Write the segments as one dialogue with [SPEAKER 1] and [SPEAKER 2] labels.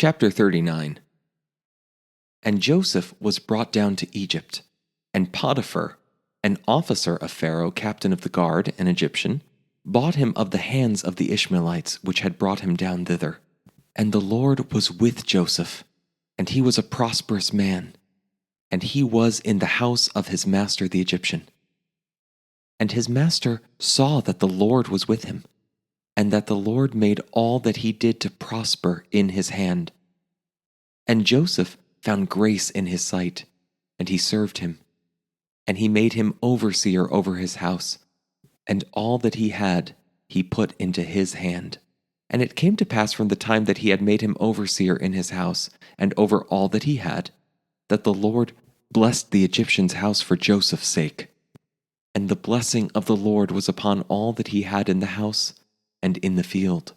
[SPEAKER 1] Chapter 39. And Joseph was brought down to Egypt, and Potiphar, an officer of Pharaoh, captain of the guard, an Egyptian, bought him of the hands of the Ishmaelites which had brought him down thither. And the Lord was with Joseph, and he was a prosperous man, and he was in the house of his master the Egyptian. And his master saw that the Lord was with him, and that the Lord made all that he did to prosper in his hand. And Joseph found grace in his sight, and he served him. And he made him overseer over his house, and all that he had he put into his hand. And it came to pass from the time that he had made him overseer in his house, and over all that he had, that the Lord blessed the Egyptian's house for Joseph's sake. And the blessing of the Lord was upon all that he had in the house and in the field.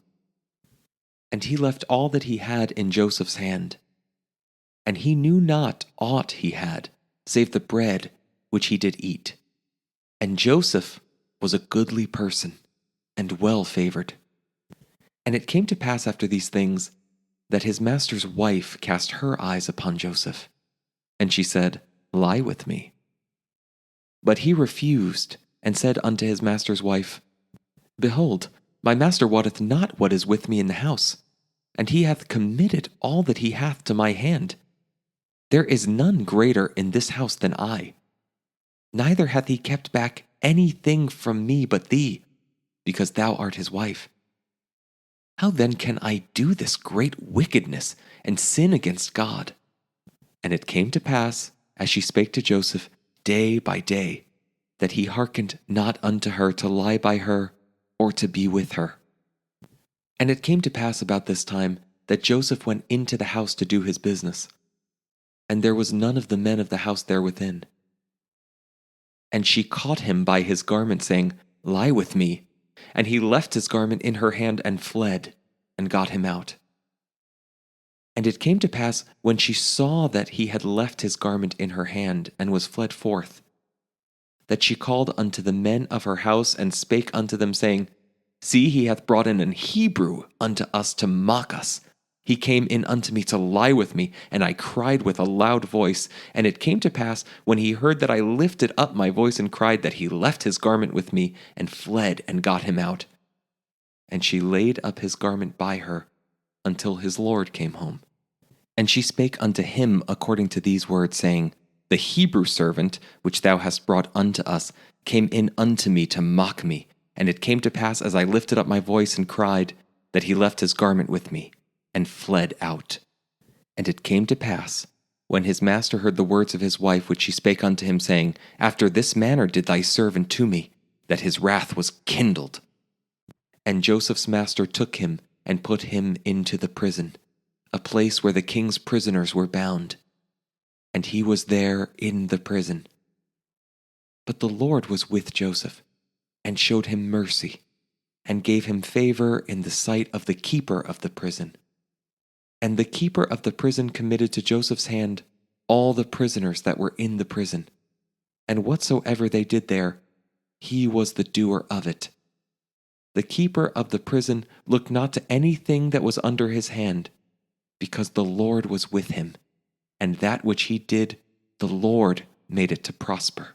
[SPEAKER 1] And he left all that he had in Joseph's hand. And he knew not aught he had, save the bread which he did eat. And Joseph was a goodly person, and well favored. And it came to pass after these things, that his master's wife cast her eyes upon Joseph. And she said, Lie with me. But he refused, and said unto his master's wife, Behold, my master wotteth not what is with me in the house, and he hath committed all that he hath to my hand. There is none greater in this house than I. Neither hath he kept back anything from me but thee, because thou art his wife. How then can I do this great wickedness and sin against God? And it came to pass, as she spake to Joseph day by day, that he hearkened not unto her to lie by her or to be with her. And it came to pass about this time that Joseph went into the house to do his business, and there was none of the men of the house there within. And she caught him by his garment, saying, Lie with me. And he left his garment in her hand and fled, and got him out. And it came to pass, when she saw that he had left his garment in her hand, and was fled forth, that she called unto the men of her house, and spake unto them, saying, See, he hath brought in an Hebrew unto us to mock us. He came in unto me to lie with me, and I cried with a loud voice. And it came to pass, when he heard that I lifted up my voice and cried, that he left his garment with me, and fled, and got him out. And she laid up his garment by her, until his Lord came home. And she spake unto him according to these words, saying, The Hebrew servant, which thou hast brought unto us, came in unto me to mock me. And it came to pass, as I lifted up my voice and cried, that he left his garment with me, and fled out. And it came to pass, when his master heard the words of his wife which she spake unto him, saying, After this manner did thy servant to me, that his wrath was kindled. And Joseph's master took him, and put him into the prison, a place where the king's prisoners were bound. And he was there in the prison. But the Lord was with Joseph, and showed him mercy, and gave him favor in the sight of the keeper of the prison. And the keeper of the prison committed to Joseph's hand all the prisoners that were in the prison. And whatsoever they did there, he was the doer of it. The keeper of the prison looked not to anything that was under his hand, because the Lord was with him, and that which he did, the Lord made it to prosper.